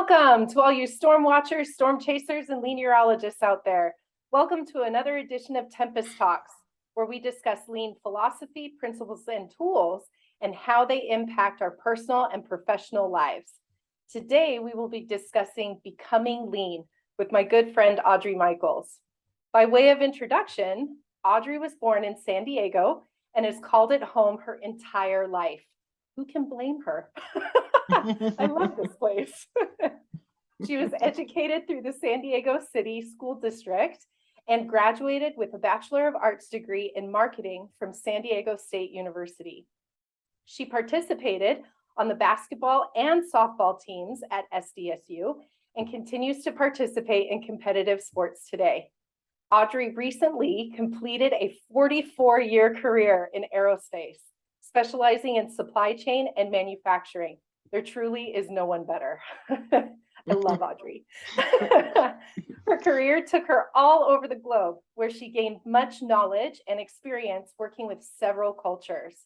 Welcome to all you storm watchers, storm chasers, and Leanierologists out there. Welcome to another edition of Tempest Talks, where we discuss lean philosophy, principles, and tools, and how they impact our personal and professional lives. Today, we will be discussing becoming lean with my good friend, Audrey Michaels. By way of introduction, Audrey was born in San Diego and has called it home her entire life. Who can blame her? I love this place. She was educated through the San Diego City School District and graduated with a Bachelor of Arts degree in marketing from San Diego State University. She participated on the basketball and softball teams at SDSU and continues to participate in competitive sports today. Audrey recently completed a 44-year career in aerospace, specializing in supply chain and manufacturing. There truly is no one better. I love Audrey. Her career took her all over the globe, where she gained much knowledge and experience working with several cultures.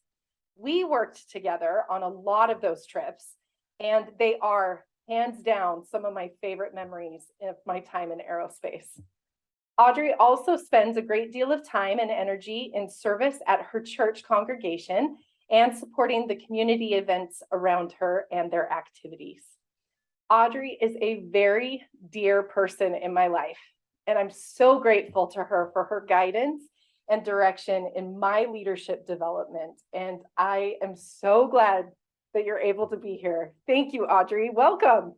We worked together on a lot of those trips, and they are hands down some of my favorite memories of my time in aerospace. Audrey also spends a great deal of time and energy in service at her church congregation and supporting the community events around her and their activities. Audrey is a very dear person in my life, and I'm so grateful to her for her guidance and direction in my leadership development. And I am so glad that you're able to be here. Thank you, Audrey. Welcome.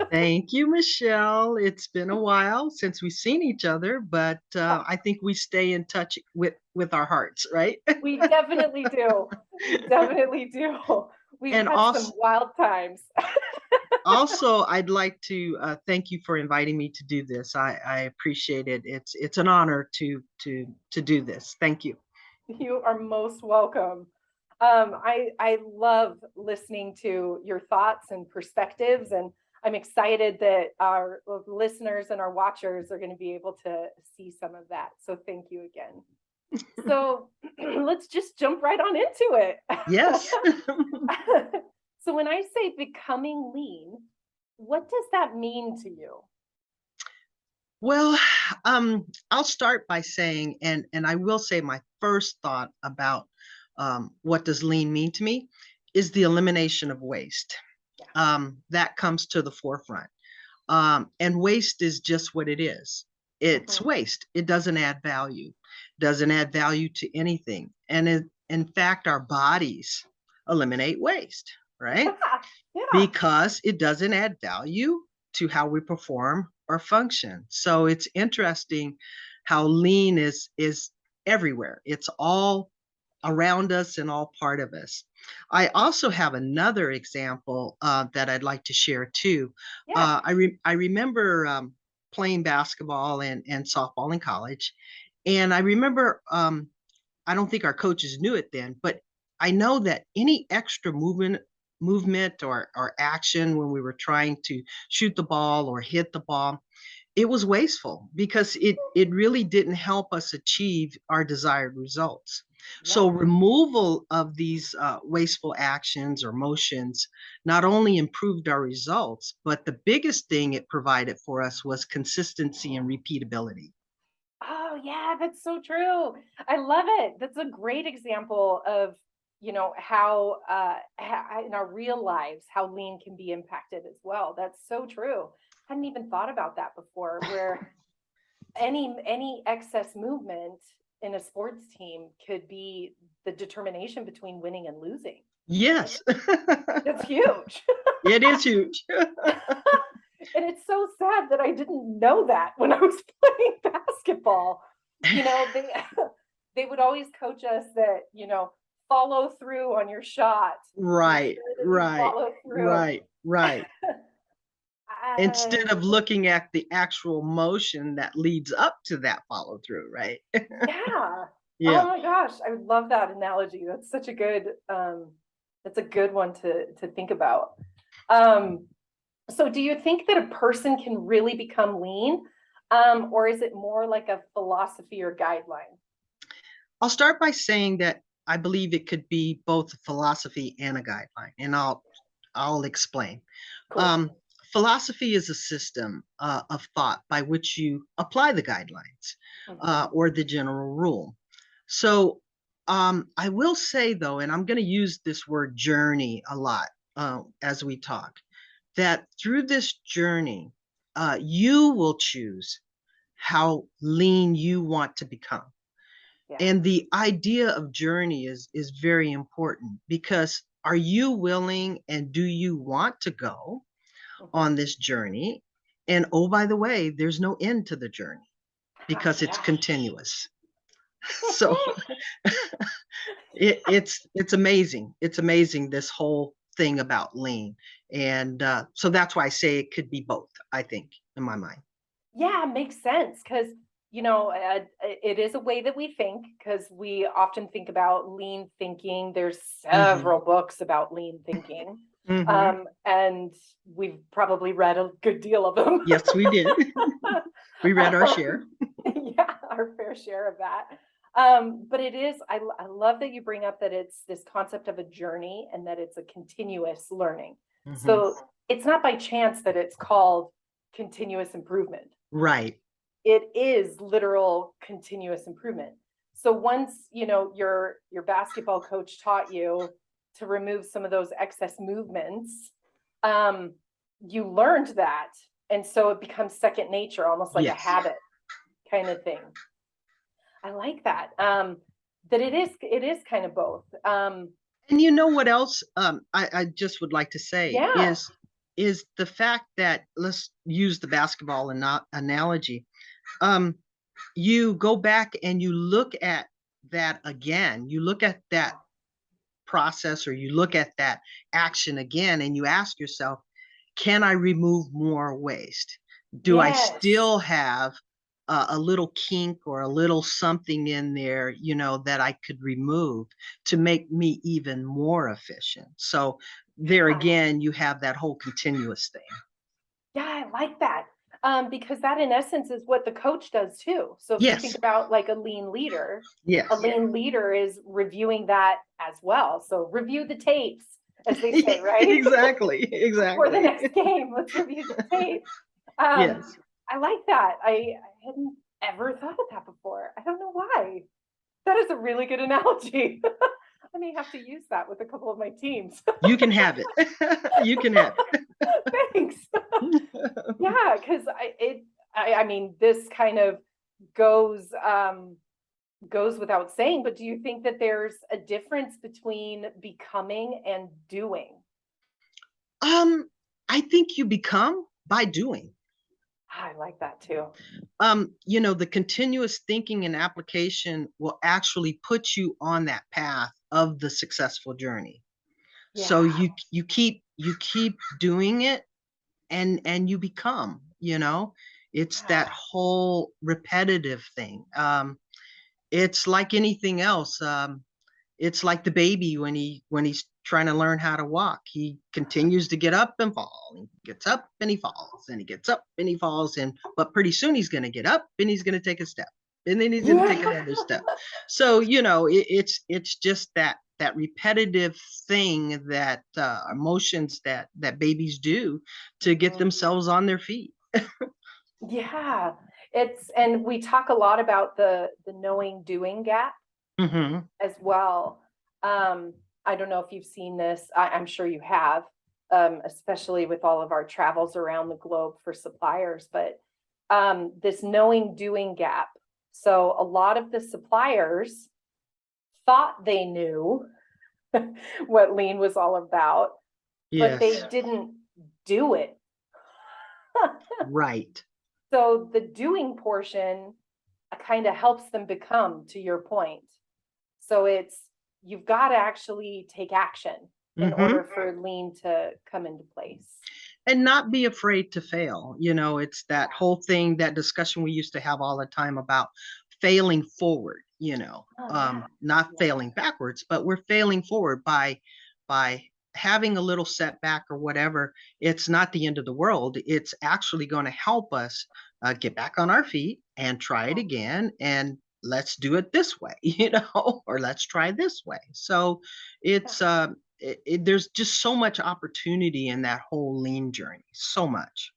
Thank you, Michelle. It's been a while since we've seen each other, but I think we stay in touch with our hearts, right? We definitely do. We definitely do. We've And had some wild times. also, I'd like to thank you for inviting me to do this. I appreciate it. It's an honor to do this. Thank you. You are most welcome. I love listening to your thoughts and perspectives, and I'm excited that our listeners and our watchers are going to be able to see some of that. So thank you again. So let's just jump right on into it. Yes. So when I say becoming lean, what does that mean to you? Well, I'll start by saying, and I will say my first thought about what does lean mean to me is the elimination of waste. That comes to the forefront. And waste is just what it is. It's waste. It doesn't add value, doesn't add value to anything. And in fact, our bodies eliminate waste, right? Because it doesn't add value to how we perform or function. So it's interesting how lean is everywhere. It's all around us and all part of us. I also have another example that I'd like to share too. I remember playing basketball and softball in college. And I remember, I don't think our coaches knew it then, but I know that any extra movement or action when we were trying to shoot the ball or hit the ball, it was wasteful because it really didn't help us achieve our desired results. So removal of these wasteful actions or motions not only improved our results, but the biggest thing it provided for us was consistency and repeatability. Oh yeah, that's so true. I love it. That's a great example of, how in our real lives, how lean can be impacted as well. That's so true. I hadn't even thought about that before, where any excess movement in a sports team could be the determination between winning and losing. Yes. That's huge. It is huge. And it's so sad that I didn't know that when I was playing basketball. They would always coach us that, follow through on your shot. Right. Instead of looking at the actual motion that leads up to that follow through, right? Yeah. Yeah. Oh my gosh, I love that analogy. That's such a good one to think about. So do you think that a person can really become lean? Or is it more like a philosophy or guideline? I'll start by saying that I believe it could be both a philosophy and a guideline, and I'll explain. Cool. philosophy is a system of thought by which you apply the guidelines or the general rule. So I will say, though, and I'm going to use this word journey a lot as we talk, that through this journey, you will choose how lean you want to become. Yeah. And the idea of journey is very important, because are you willing and do you want to go on this journey? And oh, by the way, there's no end to the journey because it's continuous. So it's amazing. It's amazing, this whole thing about lean. And so that's why I say it could be both, I think, in my mind. Yeah, makes sense because, it is a way that we think because we often think about lean thinking. There's several books about lean thinking, and we've probably read a good deal of them. Yes, we did. We read our share. Yeah, our fair share of that. But it is, I love that you bring up that it's this concept of a journey and that it's a continuous learning. So it's not by chance that it's called continuous improvement. Right. It is literal continuous improvement. So once, your basketball coach taught you to remove some of those excess movements, you learned that. And so it becomes second nature, almost like a habit kind of thing. I like that. That it is kind of both. And you know what else I just would like to say is the fact that, let's use the basketball analogy. You go back and you look at that again, you look at that process, or you look at that action again, and you ask yourself, can I remove more waste? Do I still have a little kink or a little something in there, that I could remove to make me even more efficient? So there again, you have that whole continuous thing. Yeah, I like that. Because that in essence is what the coach does too. So if you think about like a lean leader, a lean leader is reviewing that as well. So review the tapes, as they say, right? Exactly. For the next game, let's review the tapes. I like that. I hadn't ever thought of that before. I don't know why. That is a really good analogy. I may have to use that with a couple of my teams. You can have it. You can have it. Thanks. Yeah, because I mean, this kind of goes without saying, but do you think that there's a difference between becoming and doing? I think you become by doing. I like that too. The continuous thinking and application will actually put you on that path of the successful journey. So you keep doing it, and you become, it's that whole repetitive thing. It's like anything else. It's like the baby when he's trying to learn how to walk. He continues to get up and fall. He gets up and he falls, and he gets up and he falls, but pretty soon he's going to get up and he's going to take a step, and then he's going to take another step. So it's just that repetitive thing, that emotions that babies do to get themselves on their feet. Yeah, and we talk a lot about the knowing doing gap as well. I don't know if you've seen this. I'm sure you have, especially with all of our travels around the globe for suppliers, but this knowing doing gap. So a lot of the suppliers thought they knew what lean was all about, but they didn't do it. Right. So the doing portion kind of helps them become, to your point. So you've got to actually take action in order for lean to come into place. And not be afraid to fail. It's that whole thing, that discussion we used to have all the time about failing forward, not failing backwards, but we're failing forward by having a little setback or whatever. It's not the end of the world. It's actually going to help us get back on our feet and try it again. And let's do it this way, or let's try this way. So it's there's just so much opportunity in that whole lean journey, so much.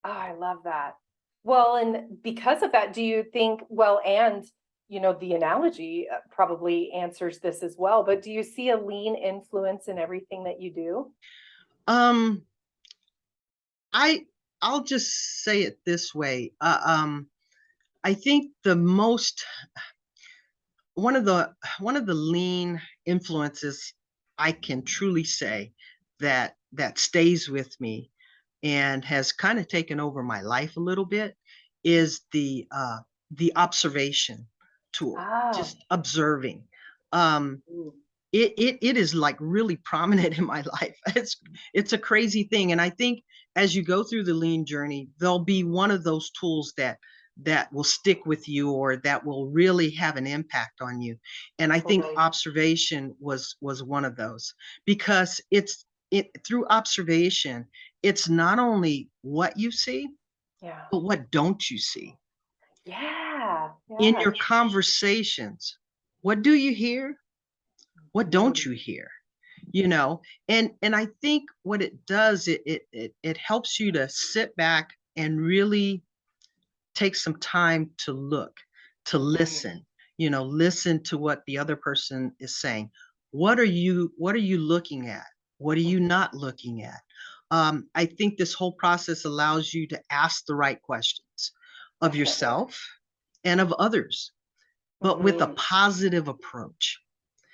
Oh, I love that. Well, and because of that, do you think, well, and the analogy probably answers this as well, but do you see a lean influence in everything that you do? Um, I I'll just say it this way. I think the most one of the lean influences I can truly say that stays with me and has kind of taken over my life a little bit is the observation tool, Ah, just observing. Um, ooh, it is like really prominent in my life. It's a crazy thing, and I think as you go through the lean journey, there'll be one of those tools that will stick with you or that will really have an impact on you. And I think totally. observation was one of those, because it through observation, it's not only what you see, Yeah. but what don't you see Yeah. in Yeah. your conversations. What do you hear? What don't Mm, you hear? You know, and I think what it does, it helps you to sit back and really take some time to look, to mhm, listen, listen to what the other person is saying. What are you looking at? What are mhm. you not looking at? I think this whole process allows you to ask the right questions of Definitely. yourself and of others, but with a Mhm. positive approach.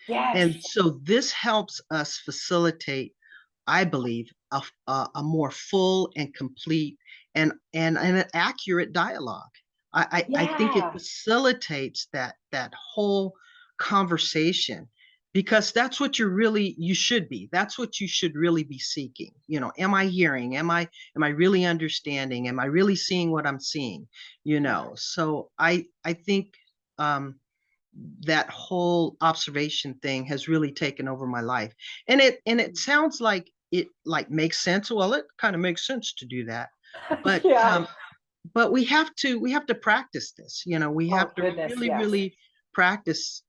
Yes. And so this helps us facilitate, I believe, a more full and complete and an accurate dialogue. I think it Yeah. facilitates that whole conversation, because that's what you should be. That's what you should really be seeking. Am I hearing? Am I really understanding? Am I really seeing what I'm seeing? Yeah. So I think um that whole observation thing has really taken over my life. And it sounds like it like makes sense. Well, it kind of makes sense to do that. But Yeah. but we have to practice this. We Oh, have to goodness. really, Yes. really practice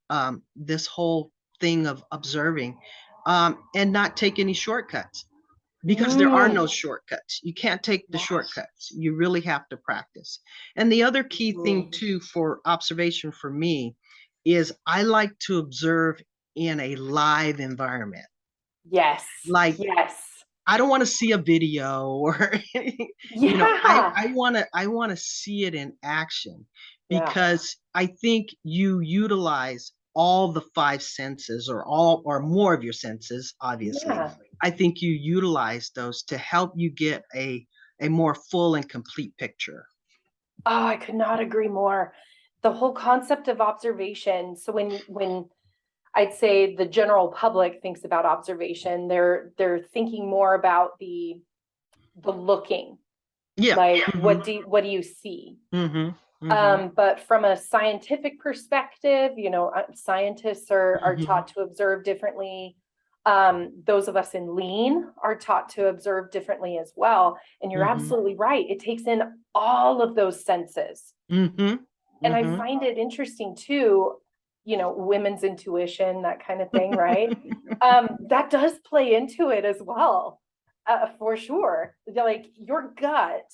this whole thing of observing, and not take any shortcuts, because there are Mm. no shortcuts. You can't take the Yeah. shortcuts. You really have to practice. And the other key thing Mhm. too for observation for me is I like to observe in a live environment. Yes. Like, Yes. I don't want to see a video or I Yeah. I want to I want to see it in action, Yeah. because I think you utilize all the five senses, or all or more of your senses, obviously. Yeah. I think you utilize those to help you get a more full and complete picture. Oh, I could not agree more. The whole concept of observation. So when I'd say the general public thinks about observation, they're thinking more about the looking, Yeah. like Hmm. what do you see? Hmm. Hmm. But from a scientific perspective, scientists are Hmm. taught to observe differently. Those of us in lean are taught to observe differently as well. And you're Hmm. absolutely right. It takes in all of those senses. Hmm. And I Hmm. find it interesting too, women's intuition, that kind of thing, right? That does play into it as well, for sure. Like your gut,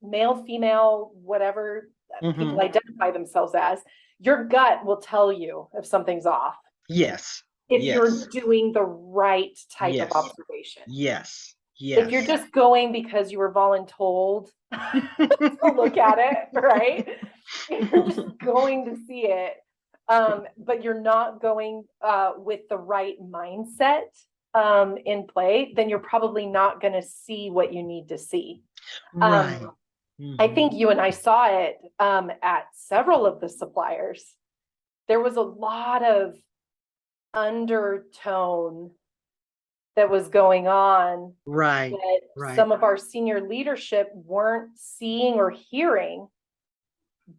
male, female, whatever people Hmm. identify themselves as, your gut will tell you if something's off, Yes. if you're Yes. doing the right type of Yes. observation. Yes. If you're Yes. just going because you were voluntold to look at it, right? You're just going to see it, but you're not going with the right mindset in play, then you're probably not going to see what you need to see. Right. Um, I Hmm. think you and I saw it at several of the suppliers. There was a lot of undertone that was going on Right. that Right. some of our senior leadership weren't seeing or hearing.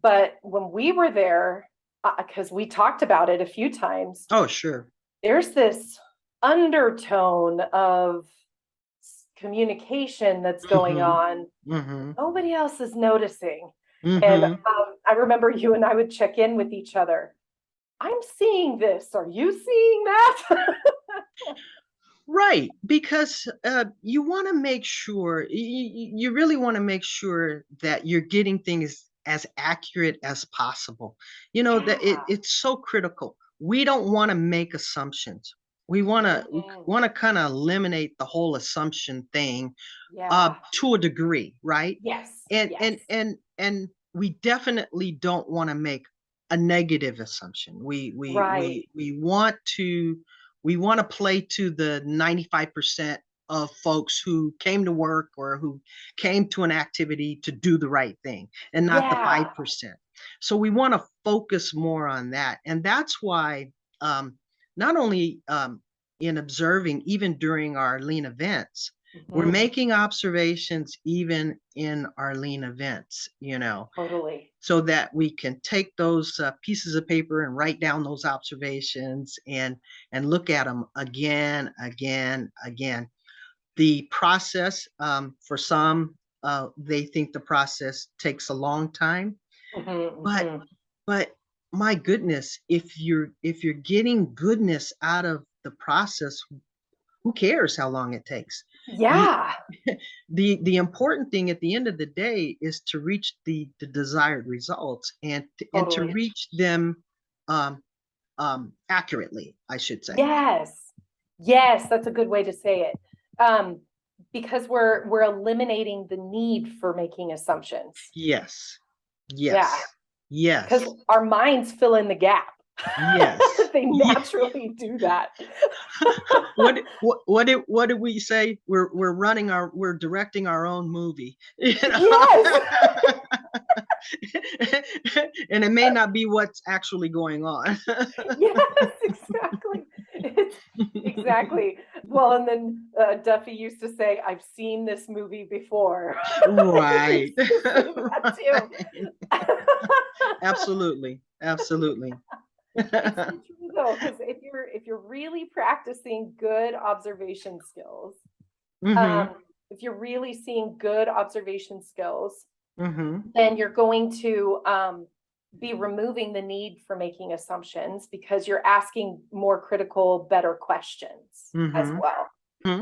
But when we were there, because we talked about it a few times, Oh, sure. there's this undertone of communication that's going Hmm. on. Hmm. Nobody else is noticing. And Hmm. I remember you and I would check in with each other. I'm seeing this. Are you seeing that? Right, because you want to make sure, you really want to make sure that you're getting things as accurate as possible. You know, that Yeah. it's so critical. We don't want to make assumptions. We Mhm. want to kind of eliminate the whole assumption thing Yeah. to a degree, right? Yes. And Yes. and we definitely don't want to make a negative assumption. Right. We want to play to the 95% of folks who came to work or who came to an activity to do the right thing and not the Yeah. 5%. So we want to focus more on that. And that's why not only in observing, even during our lean events, we're Mhm. making observations even in our lean events, Totally. so that we can take those pieces of paper and write down those observations and look at them again, again, again. The process, for some, they think the process takes a long time, Mhm, but mhm. but my goodness, if you're getting goodness out of the process, who cares how long it takes? You Yeah, the important thing at the end of the day is to reach the desired results and to totally. reach them um, accurately, I should say. Yes. Yes, that's a good way to say it. Um, because we're eliminating the need for making assumptions. Yes, Yeah, yes, because yes, our minds fill in the gap. yes. They Yeah. naturally do that. What did we say? We're directing our own movie, Yes. and it may not be what's actually going on. Yes, exactly. It's exactly. Well, and then Duffy used to say, I've seen this movie before. He Right. used to say that too. Right. Absolutely. Absolutely. It's so true though, because if you're really practicing good observation skills, Mm-hmm. if you're really seeing good observation skills, Mm-hmm. then you're going to be removing the need for making assumptions because you're asking more critical, better questions as Mm-hmm. well.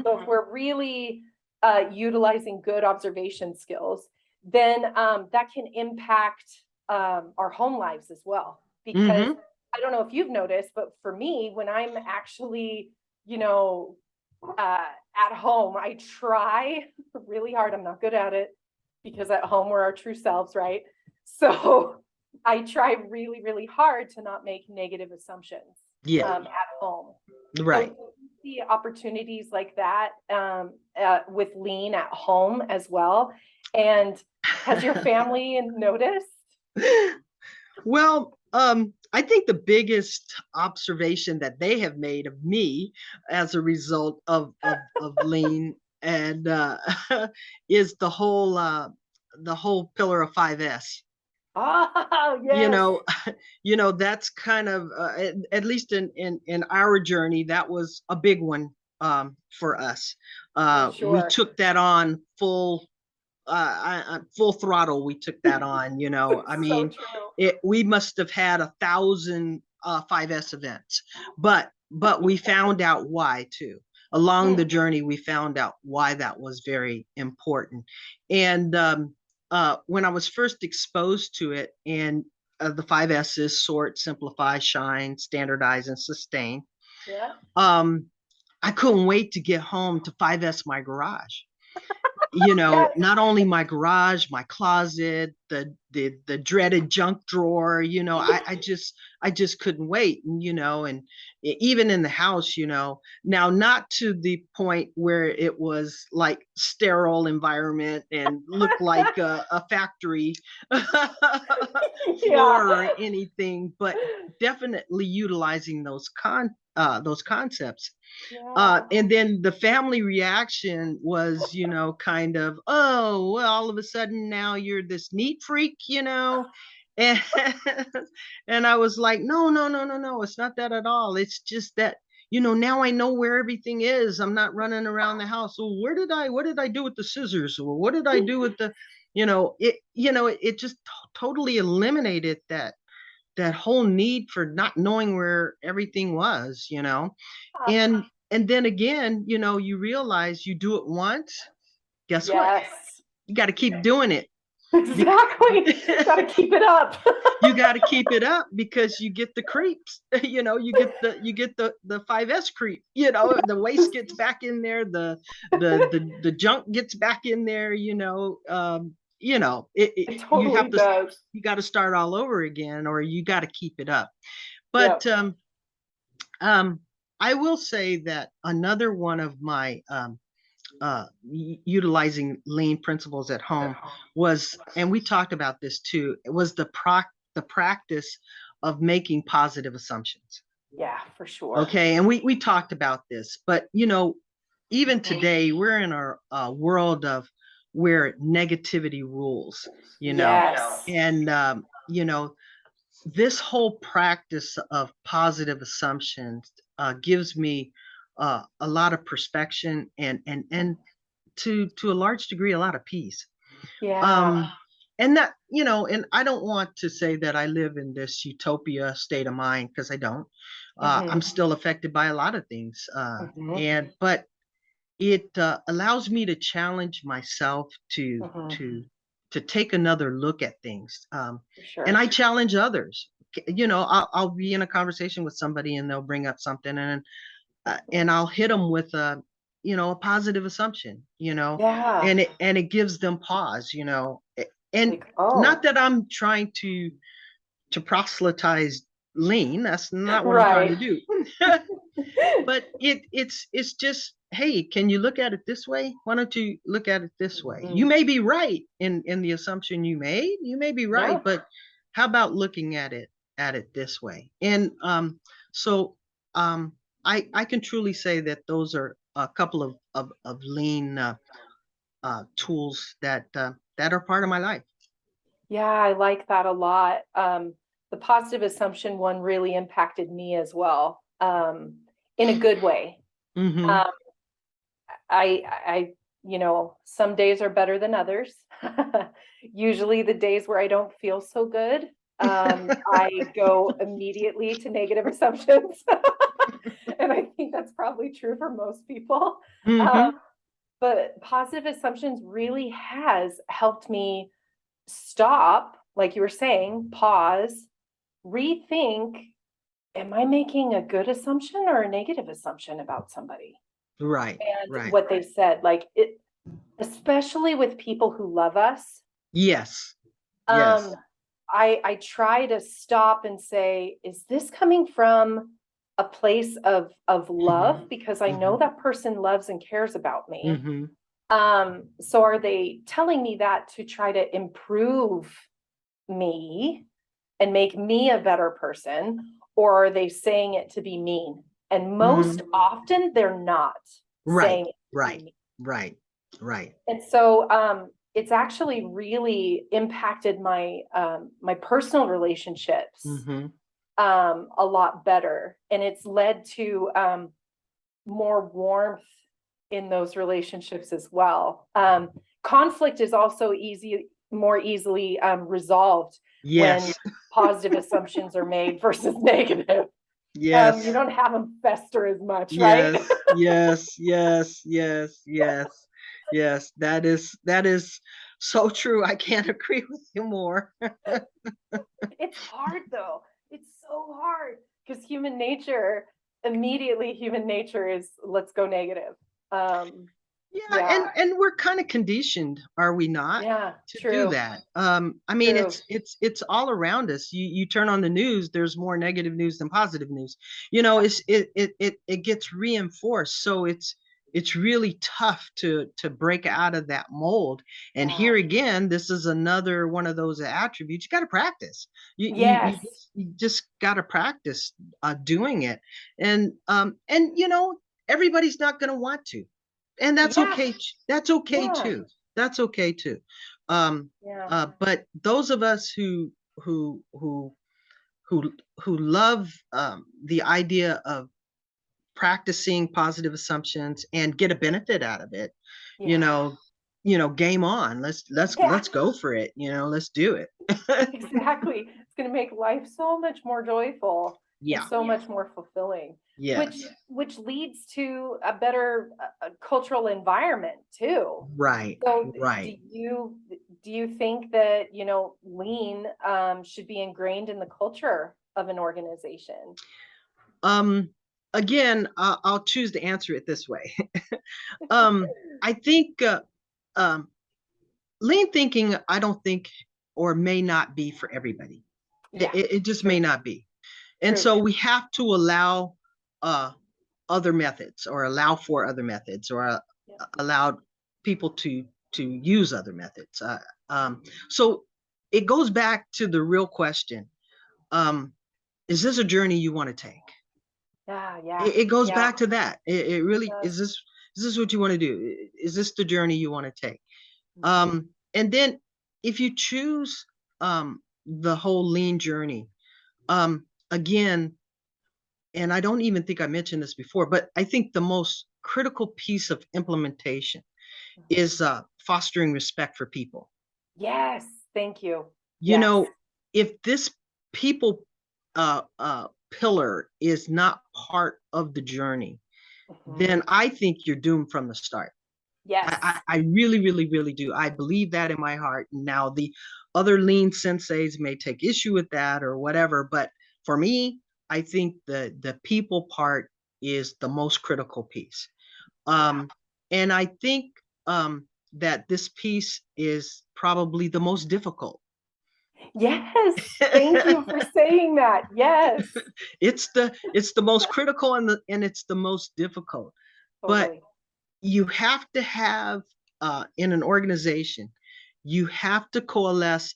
So if we're really utilizing good observation skills, then that can impact our home lives as well. Because Mm-hmm. I don't know if you've noticed, but for me, when I'm actually, you know, at home, I try really hard. I'm not good at it because at home we're our true selves, right? So I try really, really hard to not make negative assumptions Yeah. at home. So Right. do you see opportunities like that with lean at home as well? And has your family noticed? Well, I think the biggest observation that they have made of me as a result of lean and is the whole pillar of 5S. Oh, You yes, know, that's kind of at least in our journey, that was a big one for us. for We sure. took that on full throttle. We took that on. I So mean, true. we must have had 1,000 5S events, but we found out why too. Along the Mm, journey, we found out why that was very important. And when I was first exposed to it, and the 5S's: sort, simplify, shine, standardize, and sustain. yeah. Um, I couldn't wait to get home to 5S my garage. Yes. Not only my garage, my closet, the dreaded junk drawer. I just couldn't wait. And even in the house, now, not to the point where it was like sterile environment and looked like a factory Yeah. floor or anything, but definitely utilizing those concepts. Yeah. And then the family reaction was, kind of, oh, well, all of a sudden now you're this neat freak. And and I was like, no, no, no, no, no, it's not that at all. It's just that, now I know where everything is. I'm not running around the house. Well, what did I do with the scissors? Or what did I do with it just totally eliminated that whole need for not knowing where everything was. And then again, you realize you do it once, guess what? Yes. You got to keep doing it. Exactly. Got to keep it up. You got to keep it up because you get the creeps. You get the 5S creep. The waste gets back in there, the junk gets back in there. It You totally have to, does. you got to start all over again, or you got to keep it up. But Yep. I will say that another one of my utilizing lean principles at home was, and we talked about this too, it was the practice of making positive assumptions. Yeah, for sure. Okay, and we talked about this, but even today we're in our world of where negativity rules. Yes. And this whole practice of positive assumptions gives me a lot of perspection and to a large degree a lot of peace. Yeah. And that, and I don't want to say that I live in this utopia state of mind, because I don't. I'm still affected by a lot of things, but it allows me to challenge myself to take another look at things. For sure. And I challenge others. I'll be in a conversation with somebody and they'll bring up something, and I'll hit them with a positive assumption, Yeah. and it gives them pause, and Like, oh, not that I'm trying to proselytize lean. That's not what I'm trying to right. do. But it's just, hey, can you look at it this way? Why don't you look at it this way? You may be right in the assumption you made. You may be right, Yeah. but how about looking at it this way? And so I can truly say that those are a couple of lean tools that are part of my life. Yeah, I like that a lot. The positive assumption one really impacted me as well, in a good way. Mm-hmm. Um, some days are better than others. Usually the days where I don't feel so good, I go immediately to negative assumptions. And I think that's probably true for most people. Mm-hmm. But positive assumptions really has helped me stop, like you were saying, pause, rethink, am I making a good assumption or a negative assumption about somebody? Right. And Right. what they said, like it, especially with people who love us. Yes. Yes. Um, I try to stop and say, is this coming from a place of love? Because I know that person loves and cares about me. Mm-hmm. So are they telling me that to try to improve me and make me a better person, or are they saying it to be mean? And most often they're not Right. saying it to be Right. mean. Right. Right. And so it's actually really impacted my my personal relationships Mm-hmm. a lot better, and it's led to more warmth in those relationships as well. Conflict is also more easily resolved when Yes. positive assumptions are made versus negative. Yes. You don't have them fester as much, right? Yes. Yes. Yes. Yes. Yes. Yes. That is so true. I can't agree with you more. It's hard though. It's so hard because human nature is let's go negative. Um, Yeah, yeah, and we're kind of conditioned, are we not, yeah, to do true, that? I mean, true. it's all around us. You turn on the news, there's more negative news than positive news. Yeah, It gets reinforced. So it's really tough to break out of that mold. And yeah. here again, this is another one of those attributes. You got to practice. Yes, You just got to practice doing it. And everybody's not going to want to, and that's yeah, okay. That's okay yeah, too. That's okay too. Um, yeah, but those of us who who who love the idea of practicing positive assumptions and get a benefit out of it, you yeah, know, game on. yeah. Let's go for it. Let's do it. Exactly. It's going to make life so much more joyful. and Yeah. so much more fulfilling, which Yes. which leads to a better cultural environment too. Right. So Right. do you think that, lean should be ingrained in the culture of an organization? Um, Again, I'll choose to answer it this way. I think um, lean thinking, I don't think, or may not be for everybody. Yeah, It just may true, not be. And true. so we have to allow uh, other methods, or allow for other methods, or Yeah. allow people to use other methods. So it goes back to the real question. Um, is this a journey you want to take? Yeah, yeah, It goes yeah. back to that. It It really does. is this what you want to do? Is this the journey you want to take? Mhm. And then if you choose the whole lean journey, again, and I don't even think I mentioned this before, but I think the most critical piece of implementation Mhm. is fostering respect for people. Yes, thank you. You Yes. know, if this people pillar is not part of the journey, Mhm. then I think you're doomed from the start. Yes. I really, really, really do. I believe that in my heart. Now, the other lean senseis may take issue with that or whatever, but for me, I think the people part is the most critical piece. Yeah. Um, and I think that this piece is probably the most difficult. Yes. Thank you for saying that. Yes. It's the most critical, and it's the most difficult. But Totally. you have to have in an organization, you have to coalesce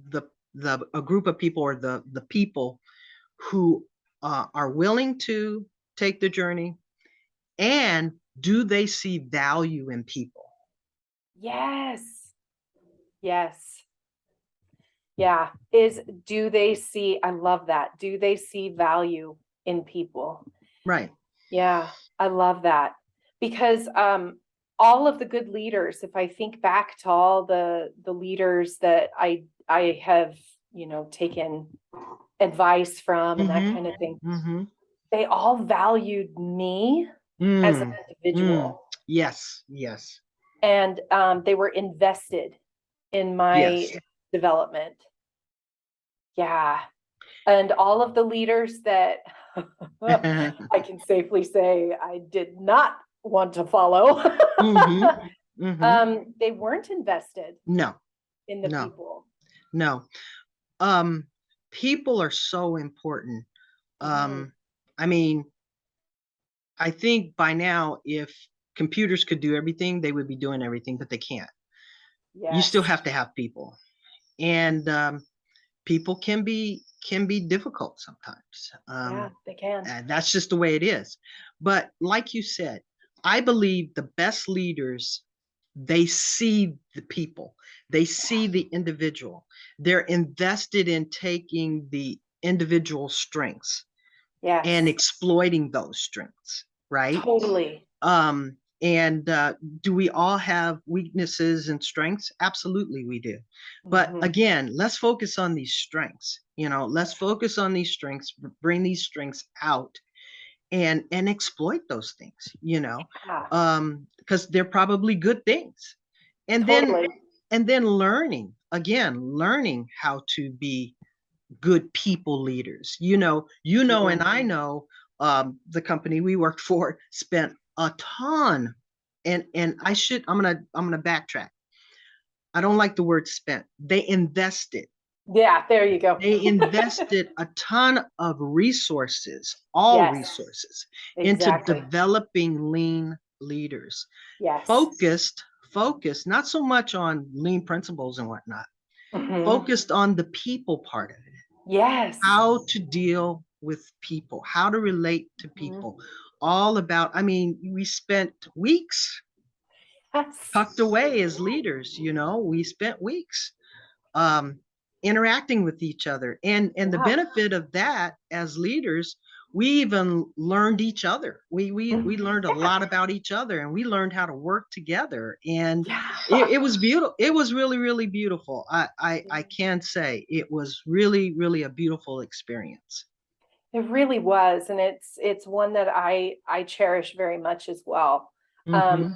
the a group of people, or the people who are willing to take the journey, and do they see value in people? Yes. Yes. Yeah. Do they see, I love that. Do they see value in people? Right. Yeah, I love that because all of the good leaders, if I think back to all the leaders that I have, taken advice from and that Mm-hmm. kind of thing, Mm-hmm. they all valued me as an Mm. Mm. individual, Yes. Yes. and they were invested in my Yes. development. Yeah. And all of the leaders that I can safely say I did not want to follow, Mm-hmm. Mm-hmm. they weren't invested No. in the No. people. No. Um, People are so important. Mhm. Um, I mean, I think by now, if computers could do everything, they would be doing everything, but they can't. You Yes. still have to have people, and people can be difficult sometimes. Yeah, they can. And that's just the way it is. But like you said, I believe the best leaders, they see the people, they see the individual, they're invested in taking the individual strengths and Yes. exploiting those strengths, right? Totally. And do we all have weaknesses and strengths? Absolutely, we do. But Mhm. again, let's focus on these strengths. Let's focus on these strengths, bring these strengths out, and exploit those things. Yeah, Because they're probably good things. And then totally. and then learning how to be good people leaders. And I Mhm. know the company we worked for spent a ton, and I'm gonna backtrack. I don't like the word spent. Yeah, there you go. They invested a ton of resources, all Yes, resources, into exactly. developing lean leaders, Yes. focused focused not so much on lean principles and whatnot, Mhm. focused on the people part of it, Yes. how to deal with people, how to relate to Mhm. people. All about, I mean, we spent weeks Yes. tucked away as leaders, we spent weeks um, interacting with each other. And the Yeah. benefit of that as leaders, we even learned each other. We Mhm. learned a lot about each other, and we learned how to work together. And Yeah. it was beautiful. It was really, really beautiful. I can say it was really, really a beautiful experience. It really was, and it's one that I cherish very much as well. Mm-hmm.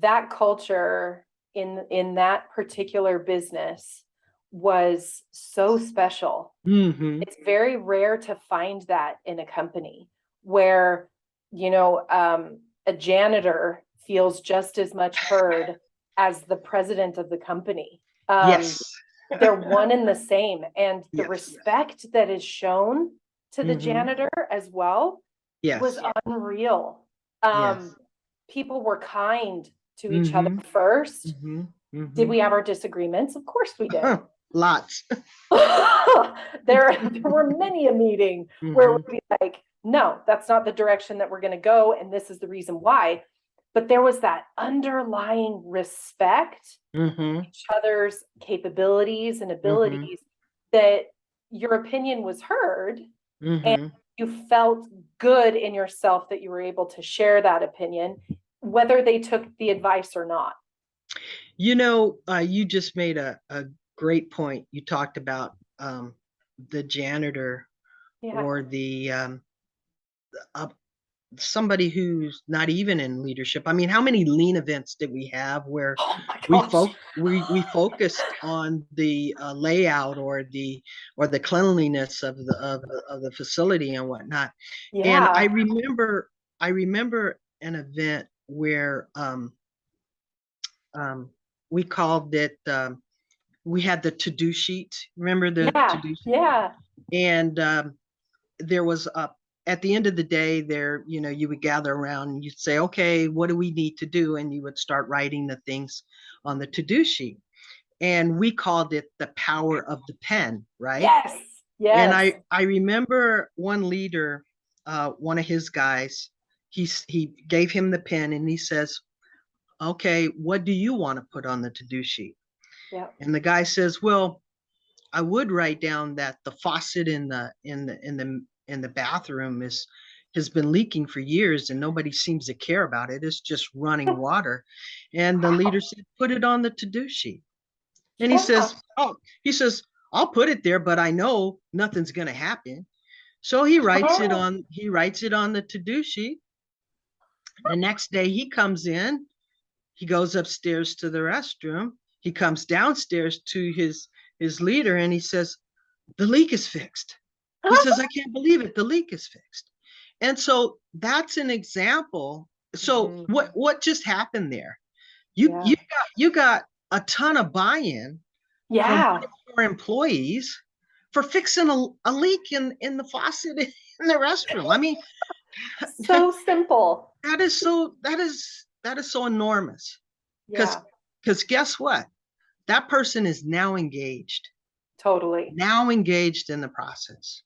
That culture in that particular business was so special. Mm-hmm. It's very rare to find that in a company where, a janitor feels just as much heard as the president of the company. Yes. They're one and the same, and the Yes. respect that is shown to the Mm-hmm. janitor as well was Yes. unreal. Yes. People were kind to each other Mm-hmm. first. Mm-hmm. Did Mm-hmm. we have our disagreements? Of course we did. Lots. There were many a meeting where it Mm-hmm. would be like, no, that's not the direction that we're going to go, and this is the reason why. But there was that underlying respect Mm-hmm. each other's capabilities and Mm-hmm. abilities, that your opinion was heard and Mm-hmm. you felt good in yourself that you were able to share that opinion, whether they took the advice or not. You just made a great point. You talked about the janitor Yeah. or the uh, somebody who's not even in leadership. I mean, how many lean events did we have where Oh my gosh. we focused on the layout or the cleanliness of the facility and whatnot? And Yeah. I remember an event where um, we called it we had the to-do sheet. Remember the Yeah. to-do sheet? Yeah. And there was a at the end of the day there, you would gather around and you'd say, okay, what do we need to do? And you would start writing the things on the to-do sheet. And we called it the power of the pen, right? Yes. And Yes. I remember one leader, one of his guys, he gave him the pen and he says, okay, what do you want to put on the to-do sheet? Yeah. And the guy says, well, I would write down that the faucet in the bathroom has been leaking for years and nobody seems to care about it. It's just running water. And the leader said, put it on the to-do sheet. And Yeah. he says, I'll put it there, but I know nothing's gonna happen. So he writes it on the to-do sheet. The next day he comes in, he goes upstairs to the restroom, he comes downstairs to his leader and he says, the leak is fixed. He says, I can't believe it. The leak is fixed. And so that's an example. So Mhm. what just happened there? Yeah. You got a ton of buy-in from Yeah. our employees for fixing a leak in the faucet in the restroom. I mean, So simple. that is so enormous. Because Yeah. guess what? That person is Totally. now engaged in the process.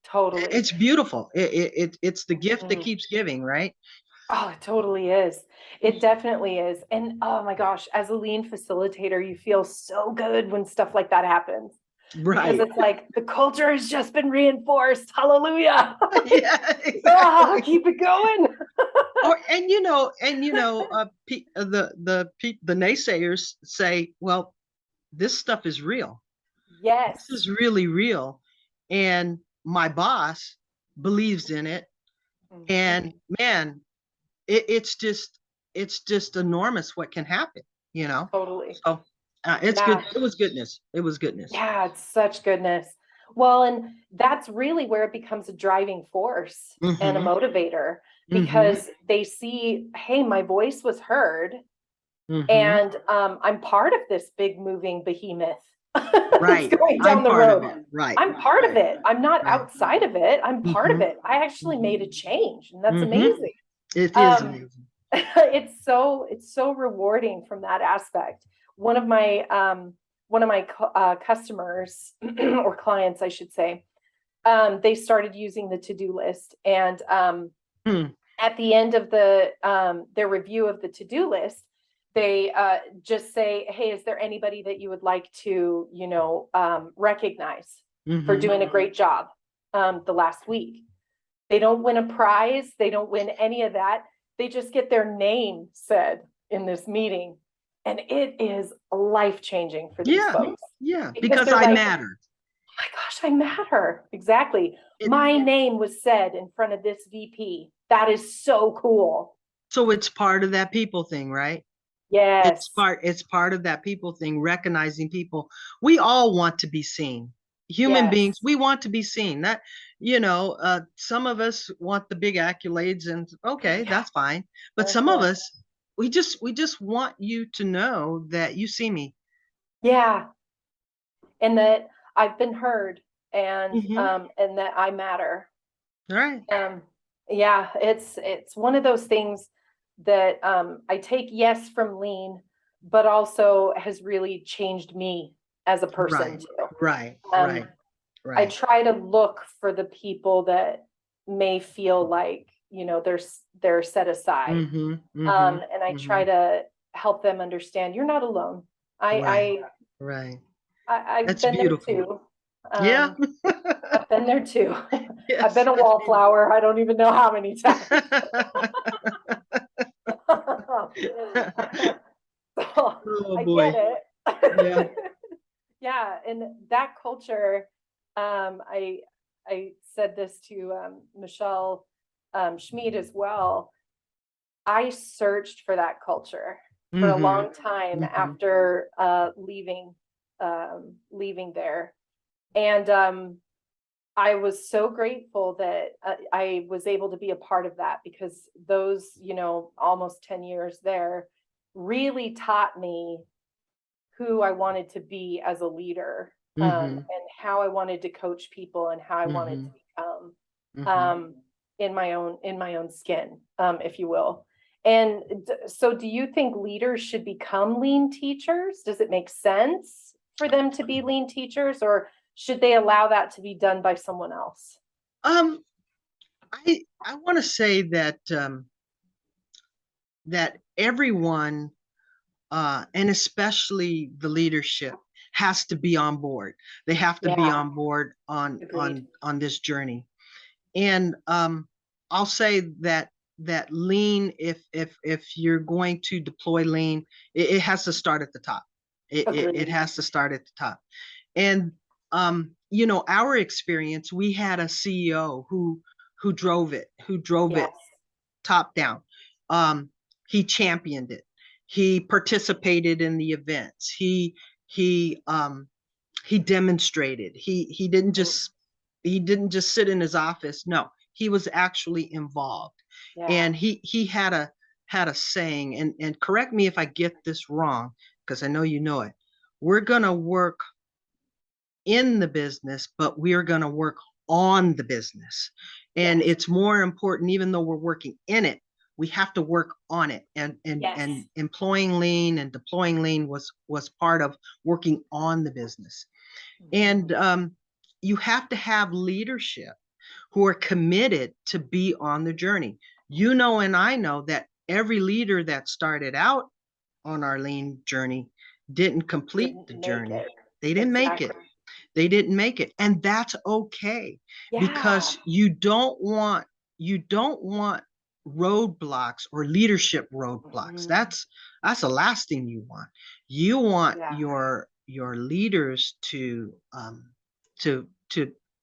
Totally. It's beautiful. It's the gift that Mhm. keeps giving, right? Oh, it totally is. It definitely is. And oh my gosh, as a lean facilitator, you feel so good when stuff like that happens, because Right. it's like the culture has just been reinforced. Hallelujah. Yeah, Ah, exactly. keep it going. Or the naysayers say, well, this stuff is real. Yes. This is really real, and my boss believes in it. Mhm. And man, it's just enormous what can happen, you know. Totally. So it's good. Yeah. It was goodness. It was goodness. Yeah, it's such goodness. Well, and that's really where it becomes a driving force and a Mm-hmm. motivator, Mm-hmm. because they see, hey, my voice was heard, Mm-hmm. and I'm part of this big moving behemoth that's Right. going I'm down the part of road. it. Right. I'm part of it. I'm not Right. outside of it. I'm part of Mm-hmm. it. I actually made a change, and that's Mm-hmm. amazing. It is Um, amazing. it's so rewarding from that aspect. One of my customers or clients, I should say, they started using the to-do list, and Hmm. at the end of their review of the to-do list, they just say, hey, is there anybody that you would like to recognize for Mm-hmm. doing a great job the last week? They don't win a prize, they don't win any of that, they just get their name said in this meeting, and it is life-changing for these Yeah. folks, Yeah. because Because they're I like, matter. my gosh, I matter. Exactly. my name was said in front of this VP. That is so cool. So it's part of that people thing, right? Yes. It's part of that people thing, recognizing people. We all want to be seen. Human Yes. beings, we want to be seen. That, some of us want the big accolades, and okay, that's fine. But some of us, we just want you to know that you see me. Yeah. And that I've been heard, and Mm-hmm. and that I matter. All right. Yeah, it's one of those things that I take, yes, from Lean, but also has really changed me as a person Right. too. Right. Um, Right. I Right. try to look for the people that may feel like, they're set aside. Mm-hmm. Mm-hmm. And I Mm-hmm. try to help them understand you're not alone. Right. Right. I've That's been there beautiful. too. Yeah. I've been there too. I've Yes, been a that's beautiful. wallflower. I don't even know how many times. So Oh I get boy. Yeah. it. Yeah, and that culture, I said this to Michelle Schmid as well. I searched for that culture for a Mm-hmm. long time Mm-hmm. after leaving there. And I was so grateful that I was able to be a part of that, because those, almost 10 years there really taught me who I wanted to be as a leader, Mm-hmm. and how I wanted to coach people and how I wanted Mm-hmm. to become, Mm-hmm. um, in my own skin, if you will. And so do you think leaders should become lean teachers? Does it make sense for them to be lean teachers, or should they allow that to be done by someone else? Um, I want to say that everyone, and especially the leadership, has to be on board. They have to be Yeah, on board on agreed. this journey. And I'll say that lean, if you're going to deploy lean, it has to start at the top. It Agreed. has to start at the top. And our experience, we had a CEO who drove Yes. it top down. Um, he championed it. He participated in the events. He demonstrated. He didn't just sit in his office. No, he was actually involved. Yeah. And he had a saying, and correct me if I get this wrong, because I know you know it. We're gonna work in the business, but we are going to work on the business. And Yes. it's more important, even though we're working in it, we have to work on it. Yes. And employing lean and deploying lean was part of working on the business. And you have to have leadership who are committed to be on the journey. And I know that every leader that started out on our lean journey didn't complete Didn't the make journey. it. They didn't make it. Exactly. They didn't make it. And that's okay, Yeah. because you don't want roadblocks or leadership roadblocks. Mhm. That's the last thing you want. You want Yeah. your leaders to to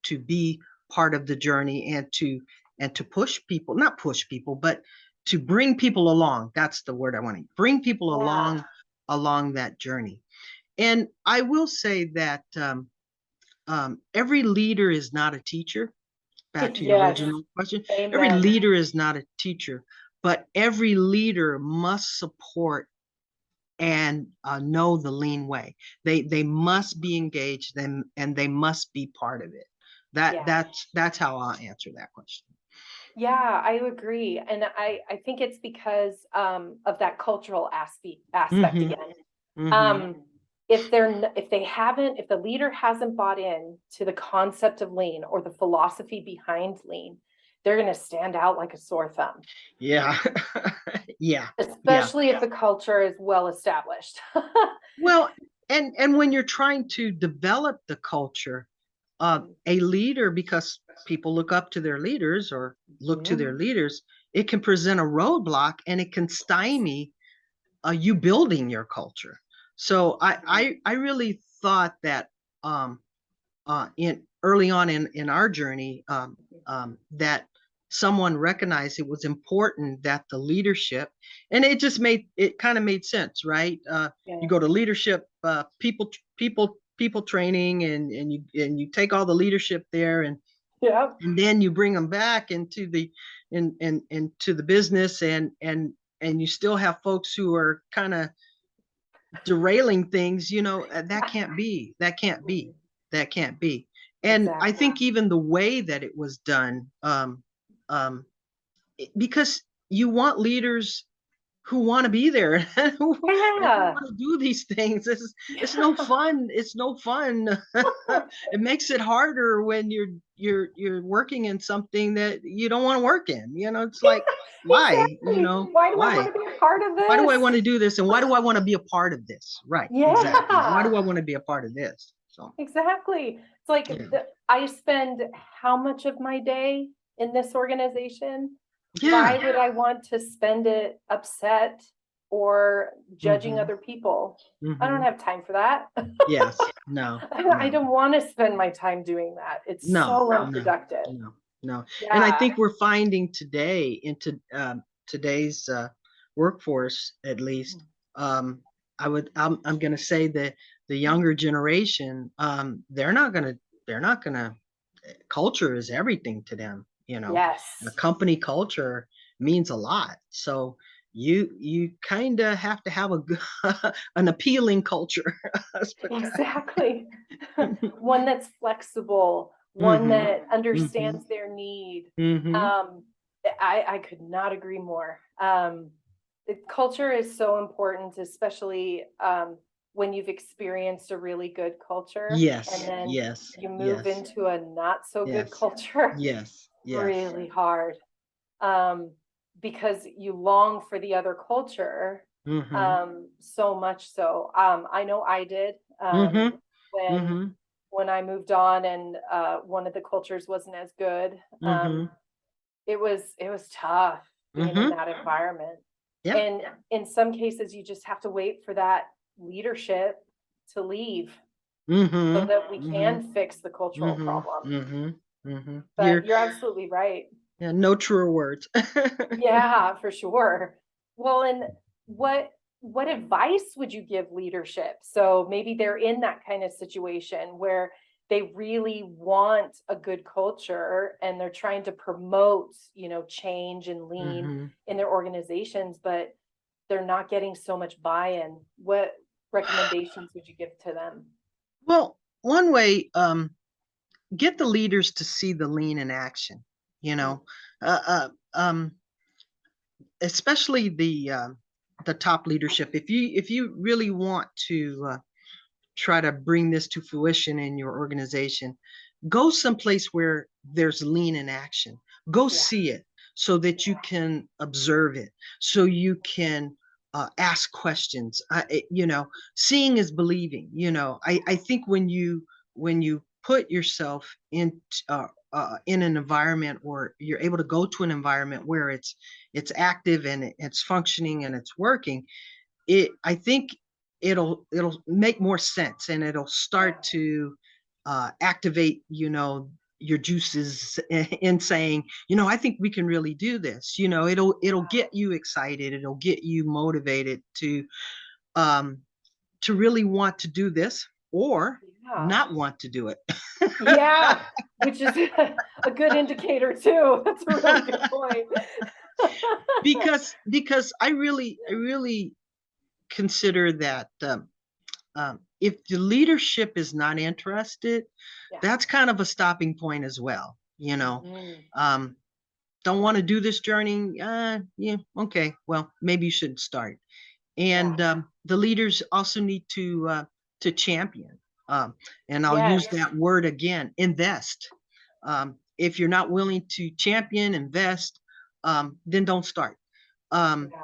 to be part of the journey, and to push people, not push people, but to bring people along. That's the word I want to bring people Yeah. along that journey. And I will say that every leader is not a teacher. Back to your Yes. original question, every Amen. leader is not a teacher, but every leader must support and know the lean way. They must be engaged, and they must be part of it. That Yeah. that's how I'll answer that question. Yeah, I agree. And I think it's because of that cultural aspect Mm-hmm. again. Mm-hmm. Um, if the leader hasn't bought in to the concept of lean or the philosophy behind lean, they're going to stand out like a sore thumb, Yeah. Yeah. Yeah. especially if the culture is well established. Well, and when you're trying to develop the culture, a leader, because people look up to their leaders or look to their Mhm. leaders, it can present a roadblock, and it can stymie you building your culture. So I really thought that in early on in our journey, that someone recognized it was important that the leadership, and it kind of made sense, right? Yeah. You go to leadership, people training, and you take all the leadership there, Yeah. and then you bring them back into the business, and you still have folks who are kind of derailing things, that can't be, that can't be. And I Exactly. think even the way that it was done, um, because you want leaders who want to be there, who Yeah. want to do these things. It's no fun. It's no fun. It makes it harder when you're working in something that you don't want to work in. It's like, why? Exactly. Why do I want Why? to be a part of Why do I this? want to do this? And why do I want to be a part of this? Right. Exactly. Why do Yeah, I want to be a part of this? So, exactly. It's like yeah. I spend how much of my day in this organization? Why Yeah. would I want to spend it upset or judging Hmm. other people? I don't Hmm. have time for that. Yes. No. I No. don't want to spend my time doing that. It's No. so No. unproductive. No. No. And I Yeah. think we're finding today, into today's workforce, at least, um, I'm going to say that the younger generation, they're not gonna culture is everything to them. A Yes. company culture means a lot. So you kind of have to have an appealing culture. Exactly. One that's flexible, one Hmm. that Hmm. understands their need. Hmm. Um, I could not agree more. Culture is so important, especially when you've experienced a really good culture and Yes, then yes, you move yes, into a not so good yes, culture. yes, yes. Really hard. Um, because you long for the other culture, Mm-hmm. so much so. I know I did, Mm-hmm. when Mm-hmm. I moved on and one of the cultures wasn't as good. Mm-hmm. It was tough being in Mm-hmm. that environment. Yeah. And in some cases, you just have to wait for that leadership to leave so Mm-hmm. that we Mm-hmm. can fix the cultural Mm-hmm. problem. Mm-hmm. Mm-hmm. But you're absolutely right. Yeah, no truer words. Yeah, for sure. Well, and what what advice would you give leadership? So maybe they're in that kind of situation where they really want a good culture and they're trying to promote, change and lean Mm-hmm. in their organizations, but they're not getting so much buy-in. What recommendations would you give to them? Well, one way, get the leaders to see the lean in action, you Mm. know, uh, uh, um, especially the top leadership. If you really want to try to bring this to fruition in your organization, go someplace where there's lean in action. Go Yeah. see it so that you can observe it, so you can ask questions. Seeing is believing. I think when you put yourself in an environment, or you're able to go to an environment where it's active and it's functioning and it's working, I think it'll make more sense, and it'll Yeah. start to activate, your juices in saying, I think we can really do this. It'll get you excited. It'll get you motivated um, to really want to do this, or Yeah. not want to do it. Yeah, which is a good indicator too. That's a really good point. Because I really consider that, if the leadership is not interested, Yeah. that's kind of a stopping point as well. Mhm. Um, don't want to do this journey. Yeah, okay. Well, maybe you should start. Yeah. And the leaders also need to champion. Um, and I'll Yes. use that word again: invest. If you're not willing to champion, invest, then don't start. Um, Yeah.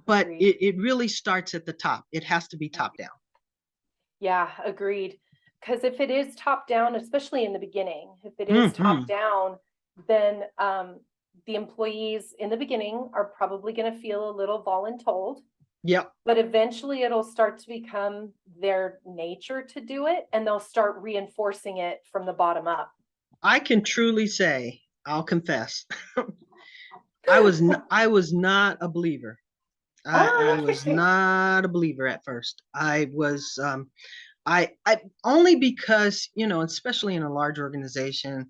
but Agreed. it really starts at the top. It has to be top down. Yeah, agreed. Because if it is top down, especially in the beginning, if it is top Hmm. down, then the employees in the beginning are probably going to feel a little voluntold. Yep. but eventually it'll start to become their nature to do it, and they'll start reinforcing it from the bottom up. I can truly say, I'll confess, I was not a believer. I Oh, was okay. not a believer at first. I was I only because, especially in a large organization,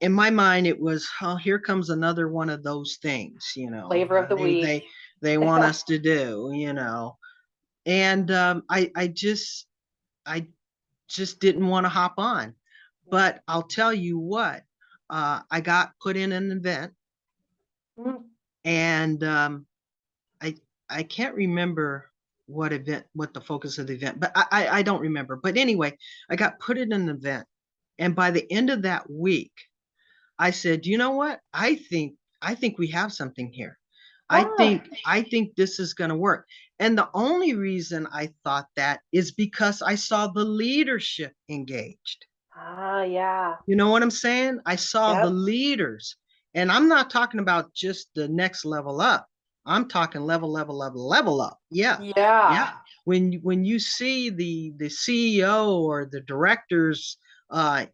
in my mind it was, oh, here comes another one of those things, Flavor of the they week. they want us to do, and I just didn't want to hop on. But I'll tell you what, I got put in an event, Mm. and I I can't remember what the focus of the event, but I don't remember. But anyway, I got put in an event, and by the end of that week, I said, you know what? I think we have something here. Ah, I think this is going to work. And the only reason I thought that is because I saw the leadership engaged. yeah. You know what I'm saying? I saw the Yep. leaders, and I'm not talking about just the next level up. I'm talking level up. Yeah. Yeah. Yeah. When you see the CEO or the directors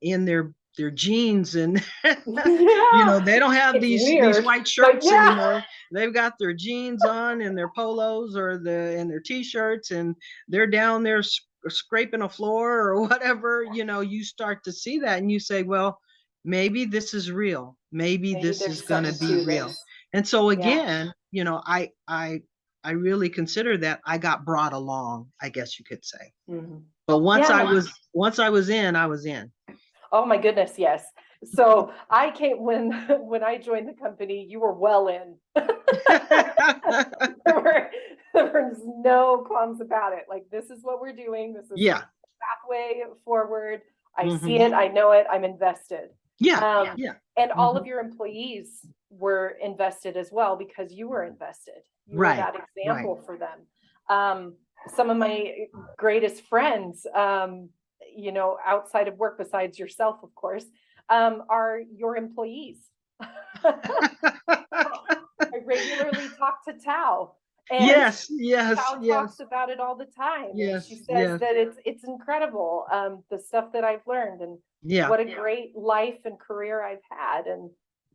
in their jeans, and Yeah. they don't have It's these weird, white but shirts yeah. anymore. They've got their jeans on and their polos or their t-shirts, and they're down there scraping a floor or whatever. You start to see that and you say, well, maybe this is real. Maybe Maybe this is there's going to something be to real. this. And so Yeah. again, I really consider that I got brought along, I guess you could say. Mhm. But Yeah. once I was in, I was in. Oh my goodness, yes. So I came when when I joined the company, you were well in. There were there was no qualms about it. Like, this is what we're doing. This is Yeah. pathway forward. I see Hmm. it. I know it. I'm invested. Yeah. Um, Yeah. and all Hmm. of your employees were invested as well because you were invested. You were Right. that Right. example for them. Some of my greatest friends, outside of work, besides yourself, of course, are your employees. I regularly talk to Tao, and Yes. Yes. Tao talks Yes. about it all the time, and she Yes. says Yes. that it's incredible, the stuff that I've learned, and Yeah. what a great life and career I've had, and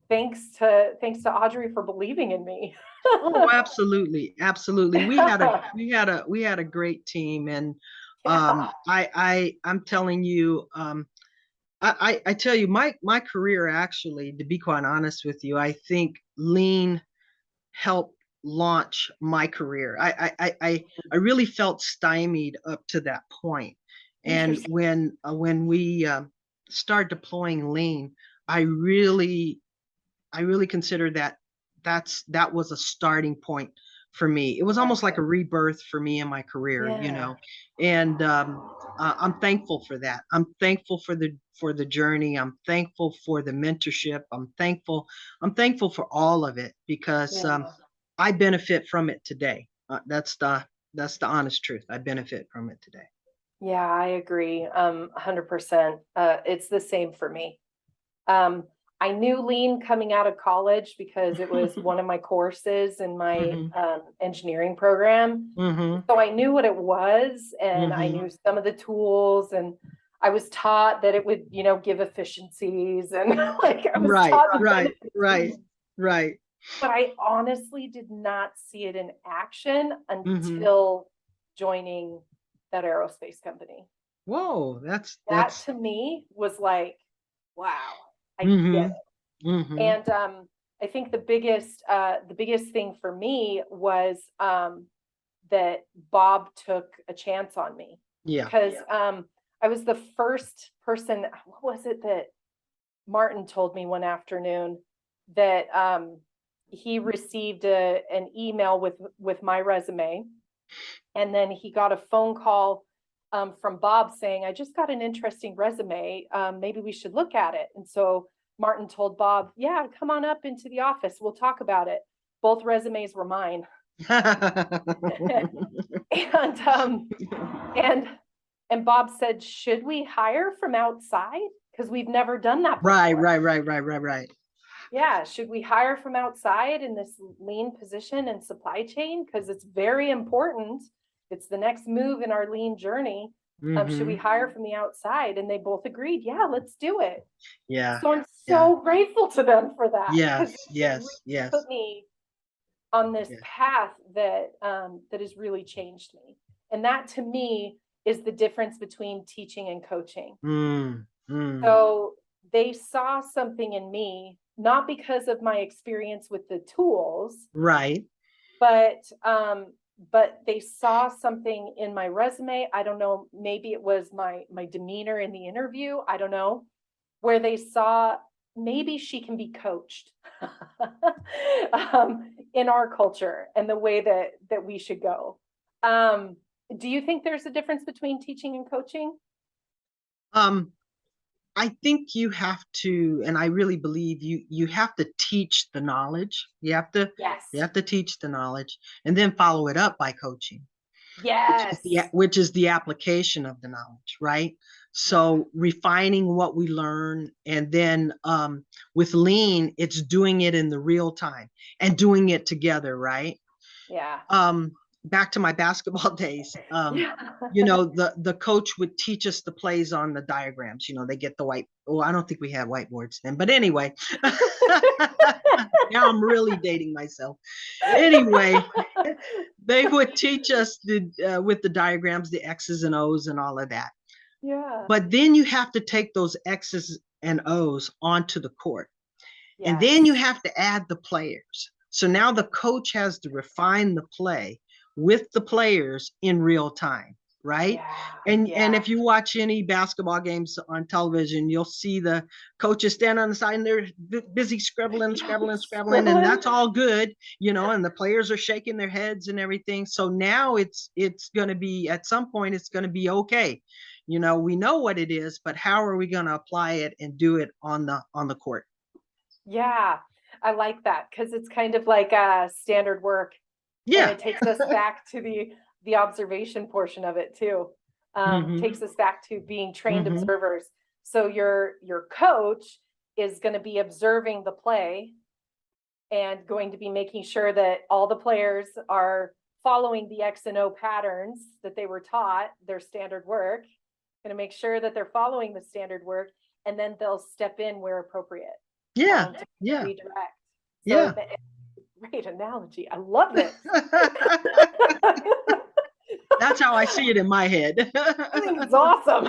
thanks to Audrey for believing in me. Oh, absolutely, absolutely. We had a great team, and Yeah. I'm telling you, I tell you, my career, actually, to be quite honest with you, I think Lean helped launch my career. I really felt stymied up to that point, and Interesting. when we start deploying Lean, I really I really consider that was a starting point for me. It was almost like a rebirth for me in my career, Yeah. and I'm thankful for that. I'm thankful for the journey. I'm thankful for the mentorship. I'm thankful for all of it, because Yeah. I benefit from it today. That's the honest truth. I benefit from it today. Yeah, I agree. 100%. It's the same for me. Um, I knew lean coming out of college because it was one of my courses in my Hmm. engineering program. Hmm. So I knew what it was, and I Hmm. knew some of the tools, and I was taught that it would, give efficiencies, and like I was Right, taught the right, benefits, right, right. but I honestly did not see it in action Hmm. until joining that aerospace company. Whoa, That that's to me was like, wow, I get mhm. it. Mhm. And I think the biggest thing for me was that Bob took a chance on me, Yeah. because I was the first person. What was it that Martin told me one afternoon, that he received an email with my resume, and then he got a phone call from Bob saying, "I just got an interesting resume. Maybe we should look at it." And so Martin told Bob, "Yeah, come on up into the office. We'll talk about it." Both resumes were mine. and and and Bob said, "Should we hire from outside? Because we've never done that Right, before." right, right, right, right, right. Yeah, should we hire from outside in this lean position and supply chain? Because it's very important. It's the next move in our lean journey. Should we Hmm. hire from the outside? And they both agreed, yeah, let's do it. Yeah. So I'm Yeah. so grateful to them for that, because Yes. it really Yes. put Yes. me on this Yes. path that has really changed me. And that to me is the difference between teaching and coaching. Mm, mm. So they saw something in me, not because of my experience with the tools, Right. but but they saw something in my resume. I don't know, maybe it was my demeanor in the interview. I don't know, where they saw maybe she can be coached in our culture and the way that we should go. Do you think there's a difference between teaching and coaching? Um, I think you have to, and I really believe you have to teach the knowledge. Yes. You have to teach the knowledge and then follow it up by coaching, Yes. which is the application of the knowledge, right? Yeah. So refining what we learn, and then with lean, it's doing it in the real time and doing it together, right? Yeah. um Back to my basketball days. Yeah. The coach would teach us the plays on the diagrams. They get the white, oh, I don't think we had whiteboards then, but anyway. Now I'm really dating myself. Anyway, they would teach us with the diagrams, the X's and O's and all of that. Yeah. But then you have to take those X's and O's onto the court. And Yes. then you have to add the players. So now the coach has to refine the play with the players in real time, right? Yeah. And Yeah. if you watch any basketball games on television, you'll see the coaches stand on the side and they're busy scribbling, and Scribbling. that's all good, and the players are shaking their heads and everything. So now it's going to be, at some point, it's going to be okay. We know what it is, but how are we going to apply it and do it on the court? Yeah. I like that, because it's kind of like standard work, and Yeah. it takes us back to the observation portion of it too. Hmm. Takes us back to being trained Hmm. observers. So your coach is going to be observing the play and going to be making sure that all the players are following the X and O patterns that they were taught, their standard work, going to make sure that they're following the standard work, and then they'll step in where appropriate, Yeah. to Yeah. redirect. So Yeah. great analogy. I love it. That's how I see it in my head. I think it's awesome.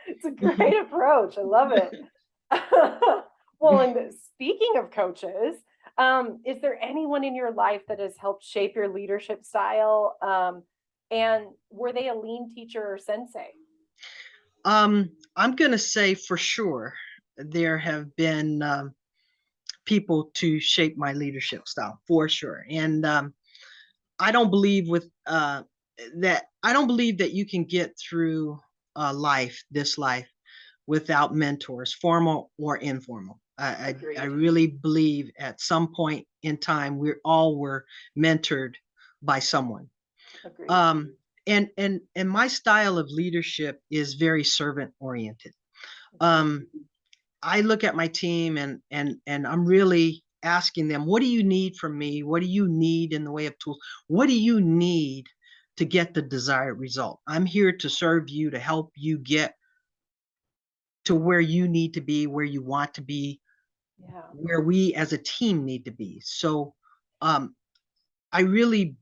It's a great approach. I love it. Well, and speaking of coaches, is there anyone in your life that has helped shape your leadership style? And were they a lean teacher or sensei? I'm going to say for sure there have been people to shape my leadership style, for sure. And I don't believe that you can get through this life, without mentors, formal or informal. I Agreed. really believe at some point in time were mentored by someone. Agreed. And my style of leadership is very servant oriented. Um, I look at my team, and I'm really asking them, what do you need from me? What do you need in the way of tools? What do you need to get the desired result? I'm here to serve you, to help you get to where you need to be, where you want to be, Yeah. where we as a team need to be. So um, I really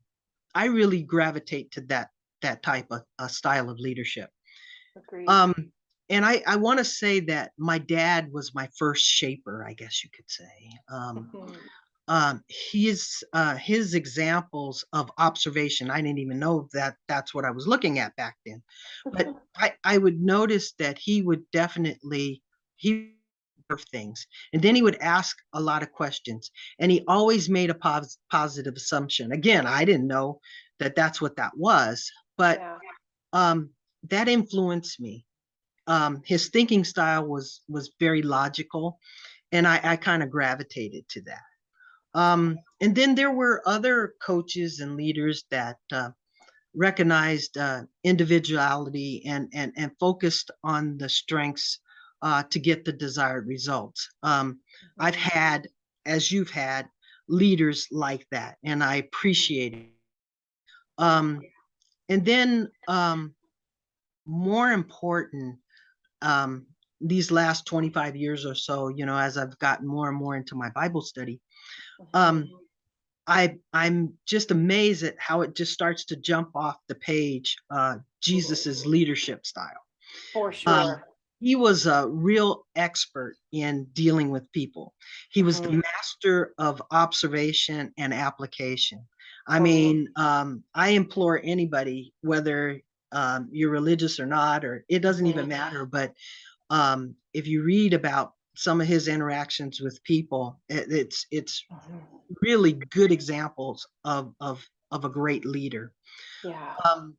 I really gravitate to that type of style of leadership. Agreed. Um, and I want to say that my dad was my first shaper, I guess you could say. His examples of observation, I didn't even know that that's what I was looking at back then. But I would notice that he things, and then he would ask a lot of questions, and he always made a positive assumption. Again, I didn't know that that's what that was, but Yeah. um, that influenced me. His thinking style was very logical, and I kind of gravitated to that. And then there were other coaches and leaders that recognized individuality and focused on the strengths to get the desired results. I've had, as you've had, leaders like that, and I appreciate it. Um, and then more important, these last 25 years or so, as I've gotten more and more into my Bible study, um, I'm just amazed at how it just starts to jump off the page, Jesus's leadership style. For Um, sure. he was a real expert in dealing with people. He was the master of observation and application. I Totally. mean, I implore anybody, whether you're religious or not, or it doesn't even matter, but if you read about some of his interactions with people, it's really good examples of a great leader. Yeah. Um,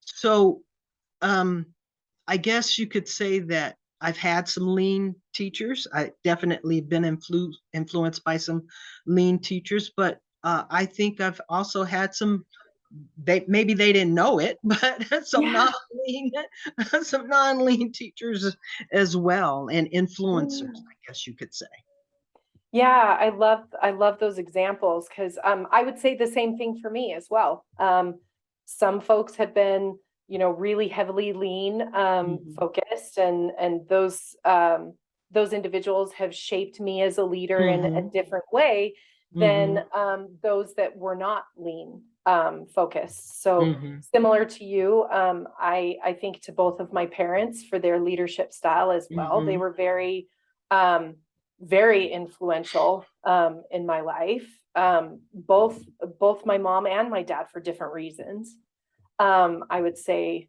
so um, I guess you could say that I've had some lean teachers. I definitely been influenced by some lean teachers, but I think I've also had some. Maybe they didn't know it, but some Yeah. non-lean, some non-lean teachers as well, and influencers, I guess you could say. Yeah, I love those examples because I would say the same thing for me as well. Some folks have been, really heavily lean Mhm. focused, and those individuals have shaped me as a leader in a Mhm. different way than Mhm. those that were not lean focused. So Mhm. similar to you, I think to both of my parents for their leadership style as well. They Mhm. were um, very influential in my life. Both my mom and my dad for different reasons. I would say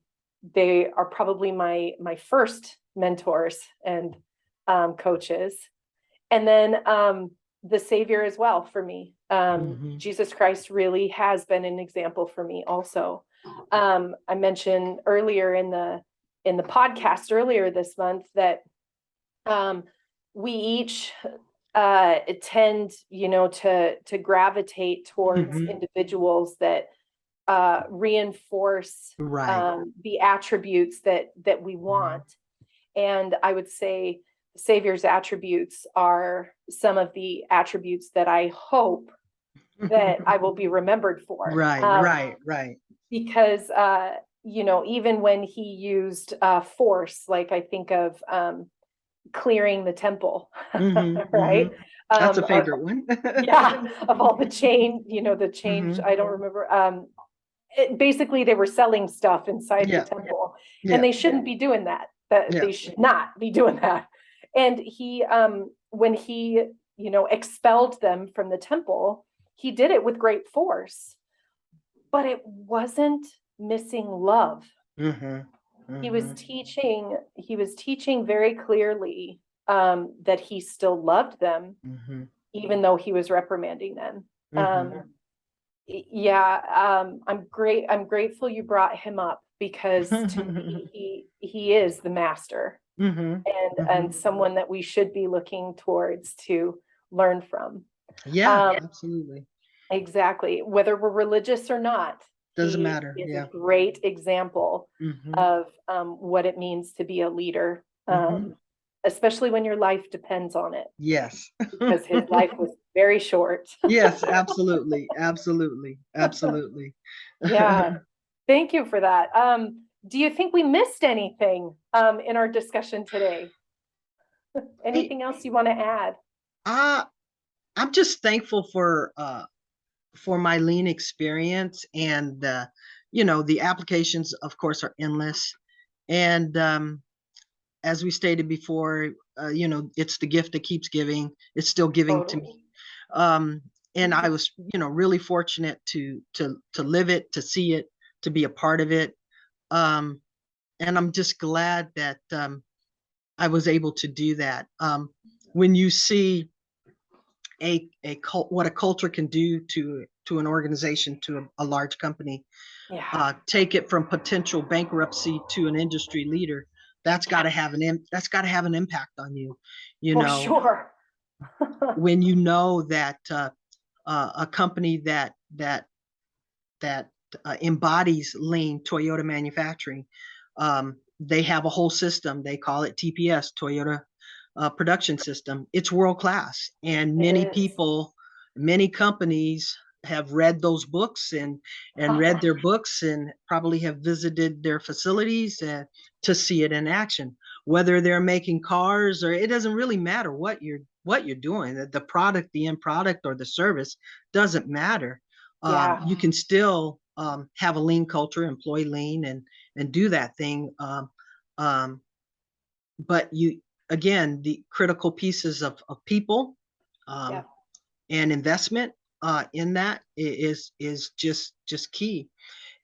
they are probably my first mentors and coaches, and then the Savior as well for me. Mhm. Jesus Christ really has been an example for me. Also, I mentioned earlier in the podcast earlier this month that um, we each tend, to gravitate towards Mhm. individuals that reinforce Right. the attributes that we Mhm. want. And I would say the Savior's attributes are some of the attributes that I hope that I will be remembered for. Right, right, right. Because even when he used force, like I think of clearing the temple, Mhm. right? Mhm. That's a Of favorite one. yeah, of all the change, the change, Mhm. I don't remember. Basically they were selling stuff inside the Yeah, temple, and yeah, they shouldn't be doing that. That yeah. they should not be doing that. And he, when he, expelled them from the temple, he did it with great force, but it wasn't missing love. Mhm. He was Mhm. teaching, he was teaching very clearly that he still loved them, Mhm. even though he was reprimanding them. Mhm. Um, yeah, I'm grateful you brought him up because to me, he is the master Mhm. and Mhm. someone that we should be looking towards to learn from. Yeah, Um, absolutely. exactly. Whether we're religious or not, Doesn't he matter. is a Yeah. great example Mhm. of what it means to be a leader, Mhm. especially when your life depends on it, Yes. because his life was very short. Yes, absolutely. Absolutely. Absolutely. Yeah, thank you for that. Do you think we missed anything in our discussion today? I, Anything else you want to add? uh, I'm just thankful for my lean experience, and the applications of course are endless, and as we stated before, it's the gift that keeps giving. It's still giving to me. Totally. um and I was really fortunate to live it, to see it, to be a part of it. um and I'm just glad that I was able to do that. When you see a cult, what a culture can do to an organization, to a large company, Yeah, take it from potential bankruptcy to an industry leader, yeah, that's got to have an impact on you. You for know, sure. when you know that a company that embodies lean, Toyota Manufacturing, They have a whole system. They call it TPS, Toyota Production System. It's world class, and It many is. people, many companies have read those books and read their books and probably have visited their facilities to see it in action. Whether they're making cars, or it doesn't really matter what you're doing. The product, the end product, or the service doesn't matter. Yeah. You can still have a lean culture, employ lean, and do that thing. Um, but you, again, the critical pieces of people Yeah. um, and investment in that is just key.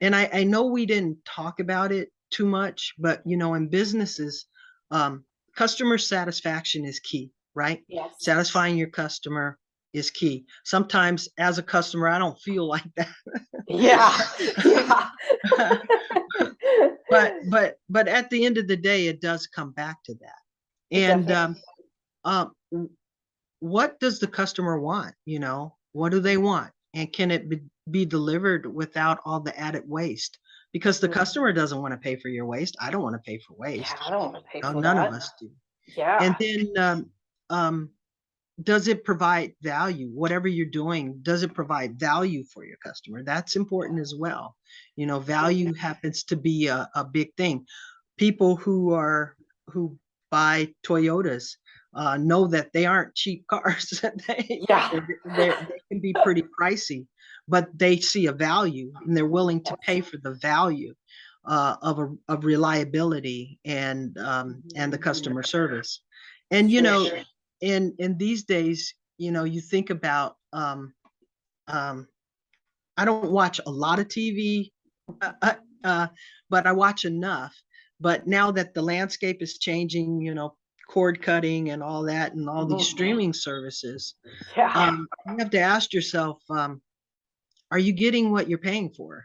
And I know we didn't talk about it too much, but in businesses, um, customer satisfaction is key, right? Yes. Satisfying your customer is key. Sometimes as a customer, I don't feel like that. Yeah. Yeah. but at the end of the day, it does come back to that. It And definitely. um, what does the customer want? What do they want? And can it be delivered without all the added waste? Because the Mhm. customer doesn't want to pay for your waste. I don't want to pay for Yeah, waste. I don't want to pay No, for none of that. us do. And Yeah. then um, does it provide value? Whatever you're doing, does it provide value for your customer? That's important as well. Mhm. Value happens to be a big thing. People who buy Toyotas know that they aren't cheap cars. Yeah. They can be pretty pricey, but they see a value and they're willing to pay Yes. for the value of reliability and the customer service. And For sure. in these days, you think about um, I don't watch a lot of TV, uh, uh, uh, but I watch enough. But now that the landscape is changing, cord cutting and all that, and all these Mhm. streaming services, Yeah. you have to ask yourself, are you getting what you're paying for?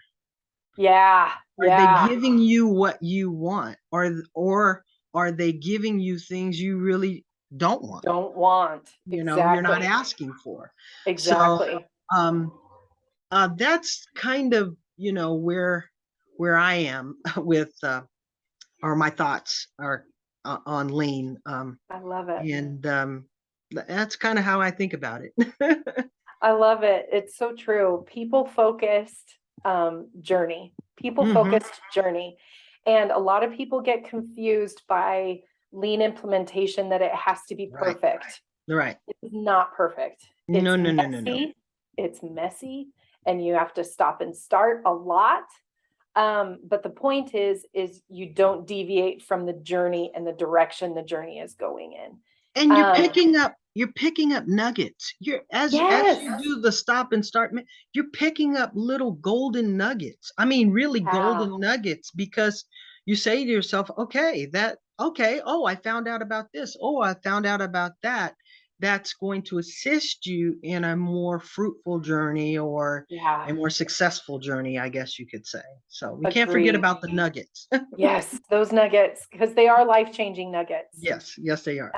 Yeah. Are they Yeah. giving you what you want, or are they giving you things you really don't want? Don't want. You're not Exactly. asking for. So Exactly. um, that's kind of where I am with or my thoughts are on lean, I love it. and that's kind of how I think about it. I love it. It's so true. People focused journey. People Hmm. focused journey. And a lot of people get confused by lean implementation that it has to be Right, perfect. right. It's not perfect. No, no, no, no, no. It's messy, and you have to stop and start a lot. But the point is you don't deviate from the journey and the direction the journey is going in. And Um, you're picking up nuggets. You're as yes. you do the stop and start, you're picking up little golden nuggets. I mean, really Yeah. golden nuggets, because you say to yourself, okay, oh, I found out about this. Oh, I found out about that. That's going to assist you in a more fruitful journey, or Yeah. a more successful journey, I guess you could say. So we can't forget Agreed. about the nuggets. Yes, those nuggets, because they are life-changing nuggets. Yes, yes, they are.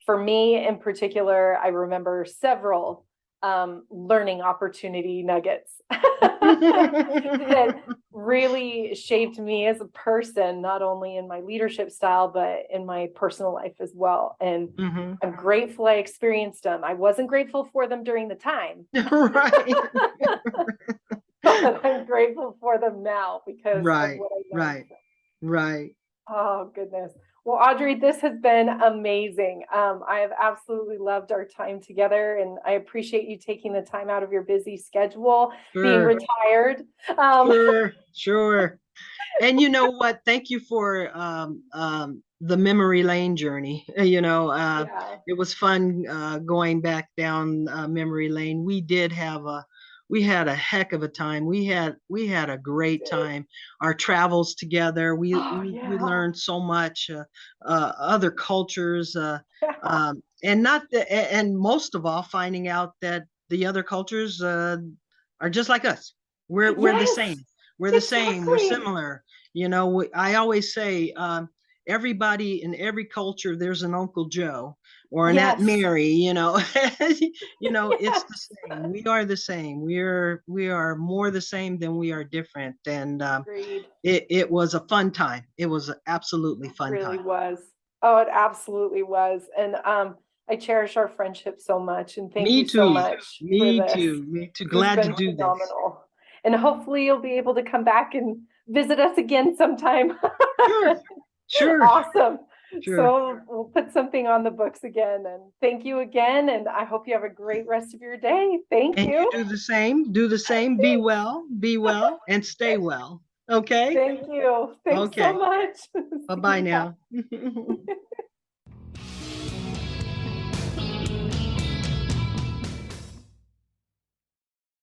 For me in particular, I remember several learning opportunity nuggets that really shaped me as a person, not only in my leadership style, but in my personal life as well. And Hmm. I'm grateful I experienced them. I wasn't grateful for them during the time, Right. but I'm grateful for them now because of Right, what I learned. right, right. Oh, goodness. Well, Audrey, this has been amazing. I have absolutely loved our time together, and I appreciate you taking the time out of your busy schedule, being Sure, retired. Um, sure. And you know what? Thank you for the memory lane journey. yeah, It was fun going back down memory lane. We had a heck of a time. We had a we great did. time. Our travels together, we Oh, we yeah. learned so much. Other cultures, Yeah, and not and most of all, finding out that the other cultures are just like us. We're the yes, same. We're the same. We're exactly. similar. I always say, everybody in every culture, there's an Uncle Joe or an Aunt Yes. Mary, it's Yes. the same. We are the same. We are more the same than we are different. And Agreed. it was a fun time. It was an absolutely fun Really time. was. Oh, it absolutely was. And I cherish our friendship so much. And thank Me you so too. much for Me this. too. Me too. This has Glad to been do this. phenomenal. And hopefully you'll be able to come back and visit us again sometime. Sure. Sure. Awesome. Sure. So we'll put something on the books again. And thank you again. And I hope you have a great rest of your day. Thank And you you. do the same. Do the same. Be well, and stay well. Okay? Thank you. Thanks so Okay. much. See Bye-bye you. now.